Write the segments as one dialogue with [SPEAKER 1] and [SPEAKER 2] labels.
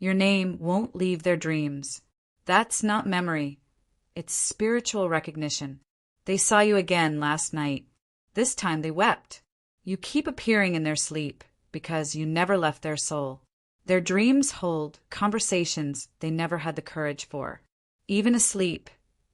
[SPEAKER 1] Your name won't leave their dreams. That's not memory. It's spiritual recognition. They saw you again last night. This time they wept. You keep appearing in their sleep because you never left their soul. Their dreams hold conversations they never had the courage for. Even asleep,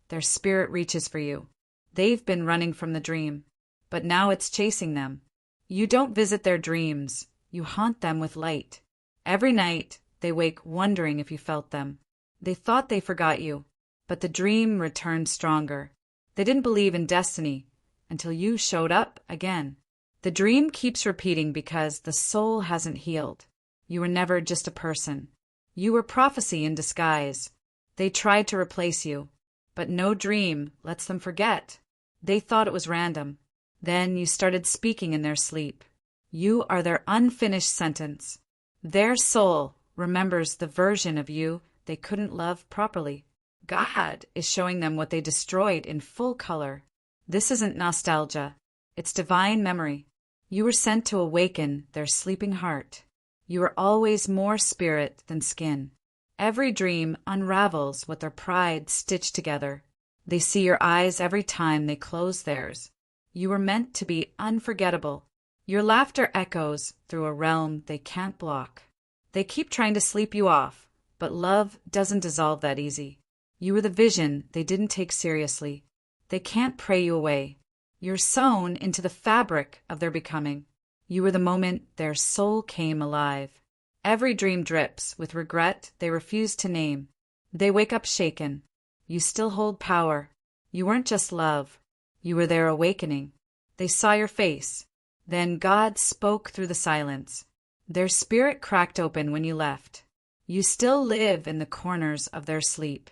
[SPEAKER 1] their spirit reaches for you. They've been running from the dream, but now it's chasing them. You don't visit their dreams, you haunt them with light. Every night, they wake wondering if you felt them. They thought they forgot you, but the dream returned stronger. They didn't believe in destiny until you showed up again. The dream keeps repeating because the soul hasn't healed. You were never just a person. You were prophecy in disguise. They tried to replace you, but no dream lets them forget. They thought it was random. Then you started speaking in their sleep. You are their unfinished sentence. Their soul remembers the version of you they couldn't love properly. God is showing them what they destroyed in full color. This isn't nostalgia. It's divine memory. You were sent to awaken their sleeping heart. You are always more spirit than skin. Every dream unravels what their pride stitched together. They see your eyes every time they close theirs. You were meant to be unforgettable. Your laughter echoes through a realm they can't block. They keep trying to sleep you off, but love doesn't dissolve that easy. You were the vision they didn't take seriously. They can't pray you away. You're sewn into the fabric of their becoming. You were the moment their soul came alive. Every dream drips with regret they refuse to name. They wake up shaken. You still hold power. You weren't just love. You were their awakening. They saw your face. Then God spoke through the silence. Their spirit cracked open when you left. You still live in the corners of their sleep.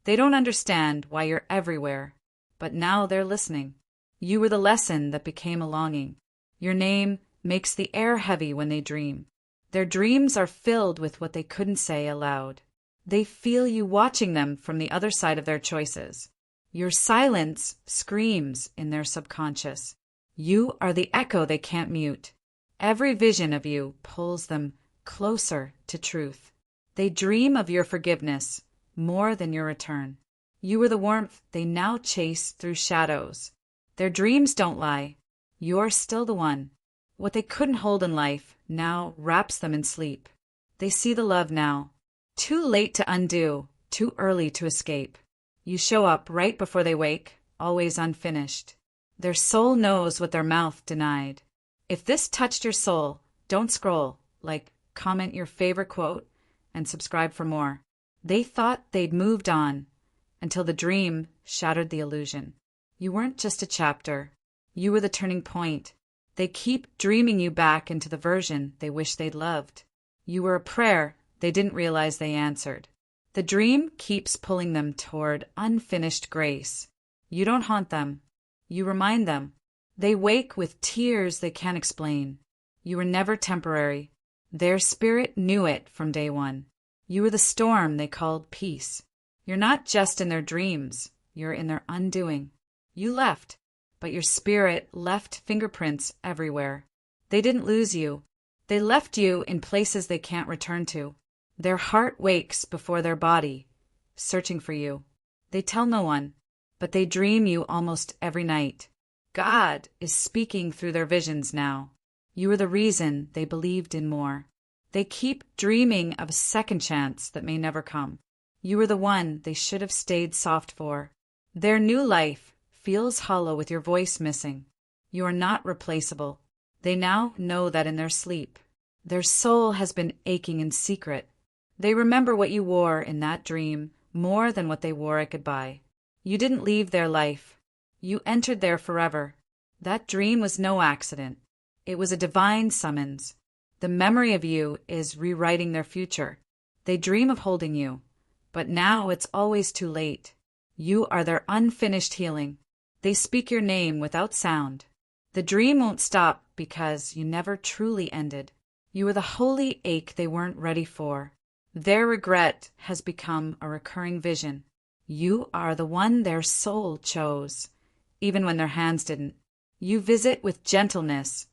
[SPEAKER 1] They don't understand why you're everywhere, but now they're listening. You were the lesson that became a longing. Your name makes the air heavy when they dream. Their dreams are filled with what they couldn't say aloud. They feel you watching them from the other side of their choices. Your silence screams in their subconscious. You are the echo they can't mute. Every vision of you pulls them closer to truth. They dream of your forgiveness more than your return. You are the warmth they now chase through shadows. Their dreams don't lie. You're still the one. What they couldn't hold in life now wraps them in sleep. They see the love now. Too late to undo, too early to escape. You show up right before they wake, always unfinished. Their soul knows what their mouth denied. If this touched your soul, don't scroll, comment your favorite quote, and subscribe for more. They thought they'd moved on, until the dream shattered the illusion. You weren't just a chapter. You were the turning point. They keep dreaming you back into the version they wish they'd loved. You were a prayer they didn't realize they answered. The dream keeps pulling them toward unfinished grace. You don't haunt them. You remind them. They wake with tears they can't explain. You were never temporary. Their spirit knew it from day one. You were the storm they called peace. You're not just in their dreams. You're in their undoing. You left, but your spirit left fingerprints everywhere. They didn't lose you. They left you in places they can't return to. Their heart wakes before their body, searching for you. They tell no one, but they dream you almost every night. God is speaking through their visions now. You are the reason they believed in more. They keep dreaming of a second chance that may never come. You are the one they should have stayed soft for. Their new life feels hollow with your voice missing. You are not replaceable. They now know that in their sleep. Their soul has been aching in secret. They remember what you wore in that dream more than what they wore at goodbye. You didn't leave their life. You entered there forever. That dream was no accident. It was a divine summons. The memory of you is rewriting their future. They dream of holding you, but now it's always too late. You are their unfinished healing. They speak your name without sound. The dream won't stop because you never truly ended. You are the holy ache they weren't ready for. Their regret has become a recurring vision. You are the one their soul chose, even when their hands didn't. You visit with gentleness,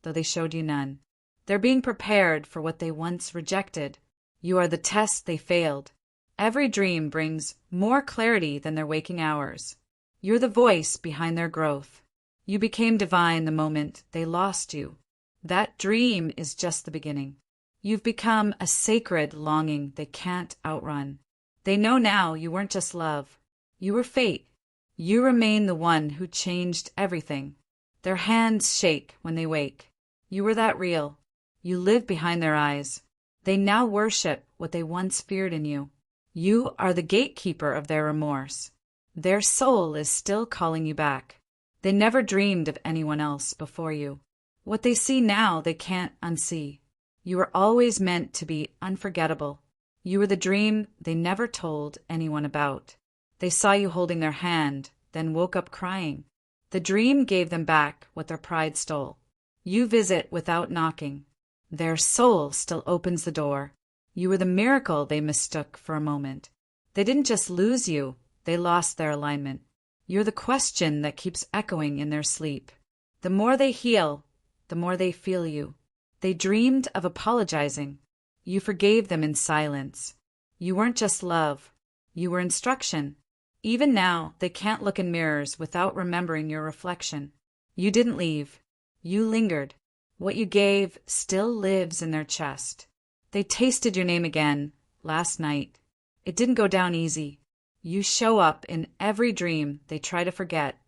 [SPEAKER 1] though they showed you none. They're being prepared for what they once rejected. You are the test they failed. Every dream brings more clarity than their waking hours. You're the voice behind their growth. You became divine the moment they lost you. That dream is just the beginning. You've become a sacred longing they can't outrun. They know now you weren't just love. You were fate. You remain the one who changed everything. Their hands shake when they wake. You were that real. You live behind their eyes. They now worship what they once feared in you. You are the gatekeeper of their remorse. Their soul is still calling you back. They never dreamed of anyone else before you. What they see now they can't unsee. You were always meant to be unforgettable. You were the dream they never told anyone about. They saw you holding their hand, then woke up crying. The dream gave them back what their pride stole. You visit without knocking. Their soul still opens the door. You were the miracle they mistook for a moment. They didn't just lose you, they lost their alignment. You're the question that keeps echoing in their sleep. The more they heal, the more they feel you. They dreamed of apologizing. You forgave them in silence. You weren't just love. You were instruction. Even now, they can't look in mirrors without remembering your reflection. You didn't leave. You lingered. What you gave still lives in their chest. They tasted your name again last night. It didn't go down easy. You show up in every dream they try to forget.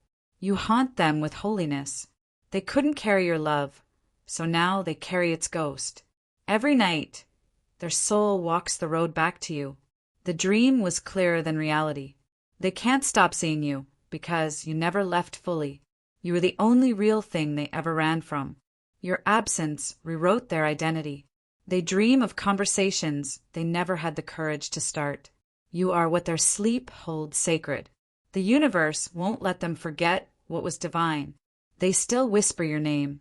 [SPEAKER 1] You haunt them with holiness. They couldn't carry your love, so now they carry its ghost. Every night, their soul walks the road back to you. The dream was clearer than reality. They can't stop seeing you because you never left fully. You were the only real thing they ever ran from. Your absence rewrote their identity. They dream of conversations they never had the courage to start. You are what their sleep holds sacred. The universe won't let them forget what was divine. They still whisper your name,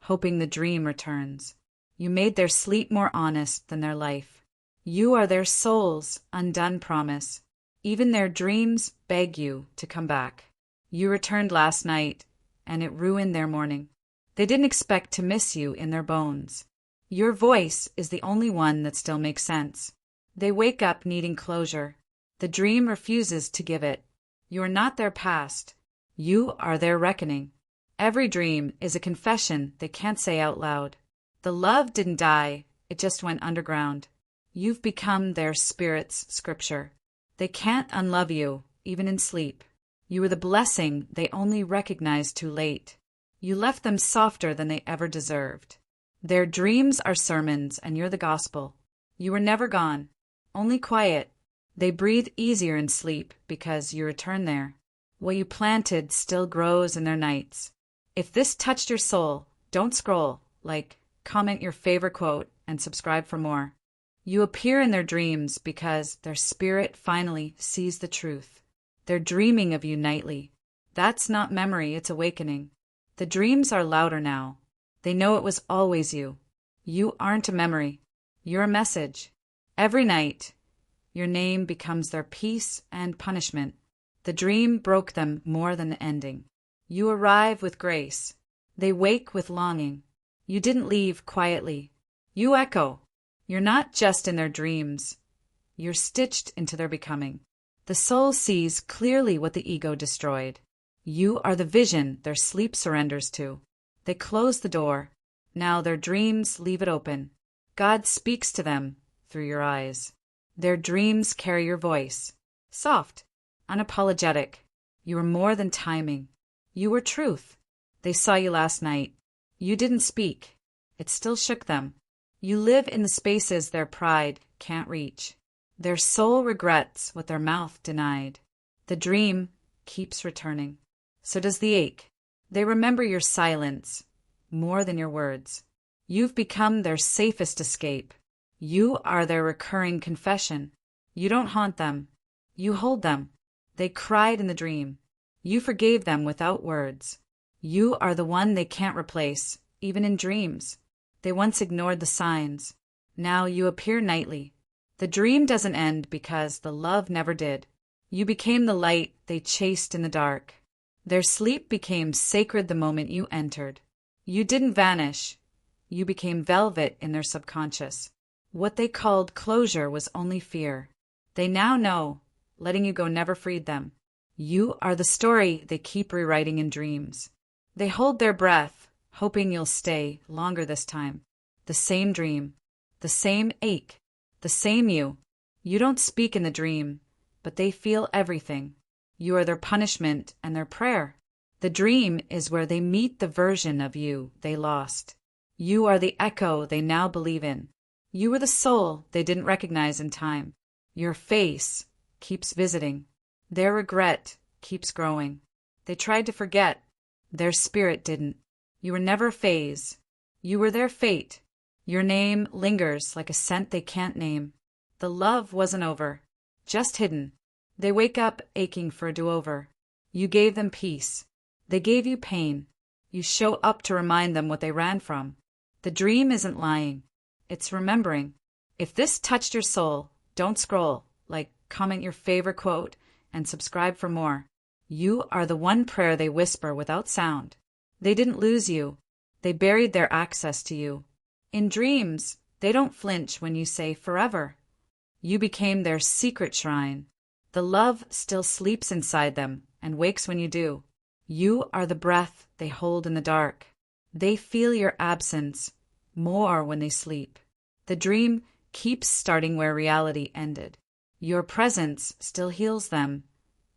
[SPEAKER 1] hoping the dream returns. You made their sleep more honest than their life. You are their soul's undone promise. Even their dreams beg you to come back. You returned last night, and it ruined their morning. They didn't expect to miss you in their bones. Your voice is the only one that still makes sense. They wake up needing closure. The dream refuses to give it. You are not their past. You are their reckoning. Every dream is a confession they can't say out loud. The love didn't die, it just went underground. You've become their spirit's scripture. They can't unlove you, even in sleep. You were the blessing they only recognized too late. You left them softer than they ever deserved. Their dreams are sermons, and you're the gospel. You were never gone, only quiet. They breathe easier in sleep because you return there. What you planted still grows in their nights. If this touched your soul, don't scroll, comment your favorite quote, and subscribe for more. You appear in their dreams because their spirit finally sees the truth. They're dreaming of you nightly. That's not memory, it's awakening. The dreams are louder now. They know it was always you. You aren't a memory. You're a message. Every night, your name becomes their peace and punishment. The dream broke them more than the ending. You arrive with grace. They wake with longing. You didn't leave quietly. You echo. You're not just in their dreams. You're stitched into their becoming. The soul sees clearly what the ego destroyed. You are the vision their sleep surrenders to. They close the door. Now their dreams leave it open. God speaks to them through your eyes. Their dreams carry your voice. Soft, unapologetic. You were more than timing. You were truth. They saw you last night. You didn't speak. It still shook them. You live in the spaces their pride can't reach. Their soul regrets what their mouth denied. The dream keeps returning. So does the ache. They remember your silence more than your words. You've become their safest escape. You are their recurring confession. You don't haunt them. You hold them. They cried in the dream. You forgave them without words. You are the one they can't replace, even in dreams. They once ignored the signs. Now you appear nightly. The dream doesn't end because the love never did. You became the light they chased in the dark. Their sleep became sacred the moment you entered. You didn't vanish. You became velvet in their subconscious. What they called closure was only fear. They now know, letting you go never freed them. You are the story they keep rewriting in dreams. They hold their breath, hoping you'll stay longer this time. The same dream, the same ache, the same you. You don't speak in the dream, but they feel everything. You are their punishment and their prayer. The dream is where they meet the version of you they lost. You are the echo they now believe in. You were the soul they didn't recognize in time. Your face keeps visiting. Their regret keeps growing. They tried to forget. Their spirit didn't. You were never a phase. You were their fate. Your name lingers like a scent they can't name. The love wasn't over, just hidden. They wake up aching for a do-over. You gave them peace. They gave you pain. You show up to remind them what they ran from. The dream isn't lying. It's remembering. If this touched your soul, don't scroll. Comment your favorite quote, and subscribe for more. You are the one prayer they whisper without sound. They didn't lose you. They buried their access to you. In dreams, they don't flinch when you say forever. You became their secret shrine. The love still sleeps inside them and wakes when you do. You are the breath they hold in the dark. They feel your absence more when they sleep. The dream keeps starting where reality ended. Your presence still heals them,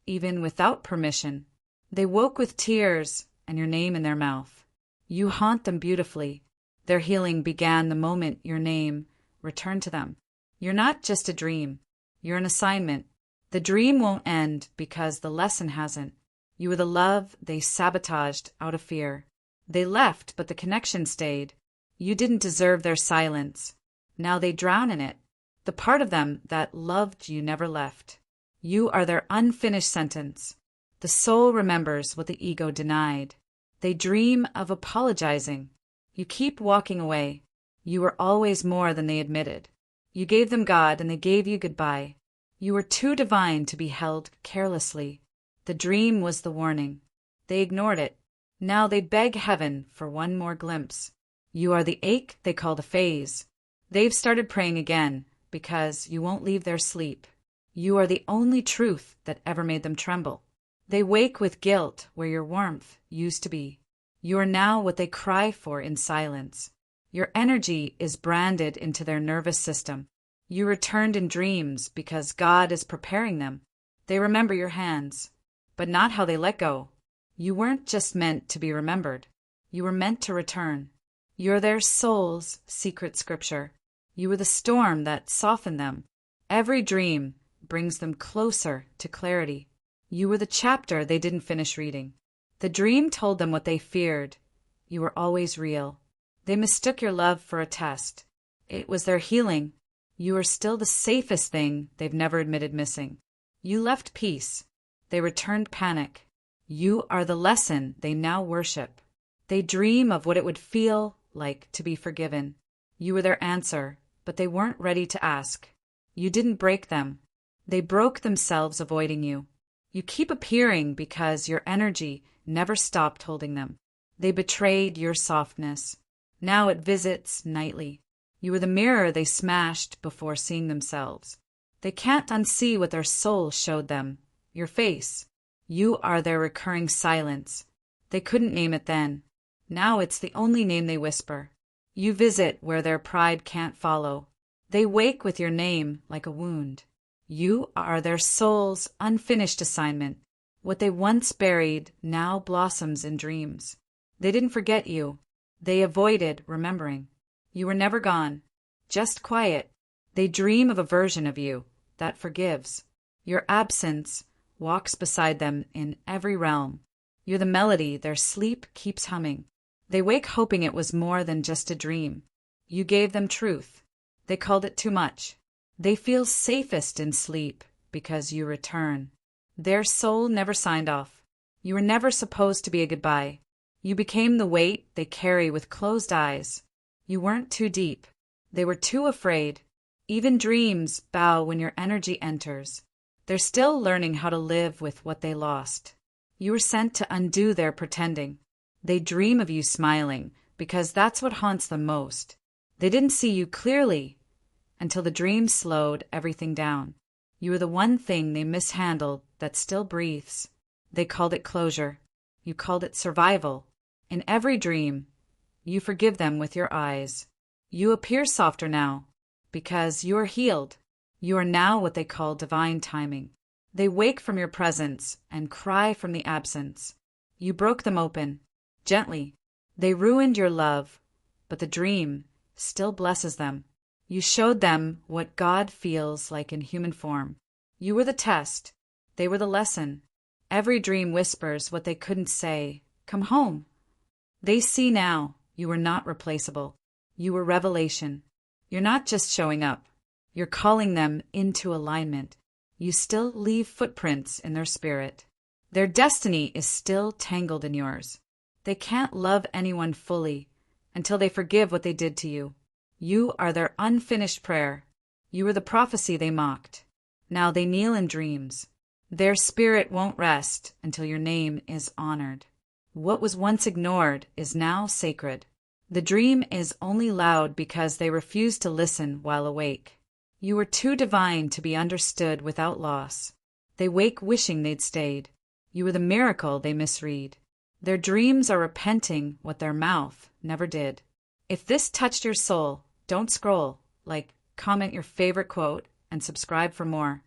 [SPEAKER 1] even without permission. They woke with tears and your name in their mouth. You haunt them beautifully. Their healing began the moment your name returned to them. You're not just a dream. You're an assignment. The dream won't end because the lesson hasn't. You were the love they sabotaged out of fear. They left, but the connection stayed. You didn't deserve their silence. Now they drown in it. The part of them that loved you never left. You are their unfinished sentence. The soul remembers what the ego denied. They dream of apologizing. You keep walking away. You were always more than they admitted. You gave them God and they gave you goodbye. You were too divine to be held carelessly. The dream was the warning. They ignored it. Now they beg heaven for one more glimpse. You are the ache they call the phase. They've started praying again because you won't leave their sleep. You are the only truth that ever made them tremble. They wake with guilt where your warmth used to be. You are now what they cry for in silence. Your energy is branded into their nervous system. You returned in dreams because God is preparing them. They remember your hands, but not how they let go. You weren't just meant to be remembered. You were meant to return. You're their soul's secret scripture. You were the storm that softened them. Every dream brings them closer to clarity. You were the chapter they didn't finish reading. The dream told them what they feared. You were always real. They mistook your love for a test. It was their healing. You are still the safest thing they've never admitted missing. You left peace. They returned panic. You are the lesson they now worship. They dream of what it would feel like to be forgiven. You were their answer, but they weren't ready to ask. You didn't break them. They broke themselves avoiding you. You keep appearing because your energy never stopped holding them. They betrayed your softness. Now it visits nightly. You were the mirror they smashed before seeing themselves. They can't unsee what their soul showed them, your face. You are their recurring silence. They couldn't name it then. Now it's the only name they whisper. You visit where their pride can't follow. They wake with your name like a wound. You are their soul's unfinished assignment. What they once buried now blossoms in dreams. They didn't forget you. They avoided remembering. You were never gone, just quiet. They dream of a version of you that forgives. Your absence walks beside them in every realm. You're the melody their sleep keeps humming. They wake hoping it was more than just a dream. You gave them truth. They called it too much. They feel safest in sleep because you return. Their soul never signed off. You were never supposed to be a goodbye. You became the weight they carry with closed eyes. You weren't too deep. They were too afraid. Even dreams bow when your energy enters. They're still learning how to live with what they lost. You were sent to undo their pretending. They dream of you smiling because that's what haunts them most. They didn't see you clearly. until the dream slowed everything down. You were the one thing they mishandled that still breathes. They called it closure. You called it survival. In every dream, you forgive them with your eyes. You appear softer now, because you are healed. You are now what they call divine timing. They wake from your presence and cry from the absence. You broke them open, gently. They ruined your love, but the dream still blesses them. You showed them what God feels like in human form. You were the test. They were the lesson. Every dream whispers what they couldn't say. Come home. They see now you were not replaceable. You were revelation. You're not just showing up. You're calling them into alignment. You still leave footprints in their spirit. Their destiny is still tangled in yours. They can't love anyone fully until they forgive what they did to you. You are their unfinished prayer. You were the prophecy they mocked. Now they kneel in dreams. Their spirit won't rest until your name is honored. What was once ignored is now sacred. The dream is only loud because they refuse to listen while awake. You were too divine to be understood without loss. They wake wishing they'd stayed. You were the miracle they misread. Their dreams are repenting what their mouth never did. If this touched your soul, don't scroll. Comment your favorite quote and subscribe for more.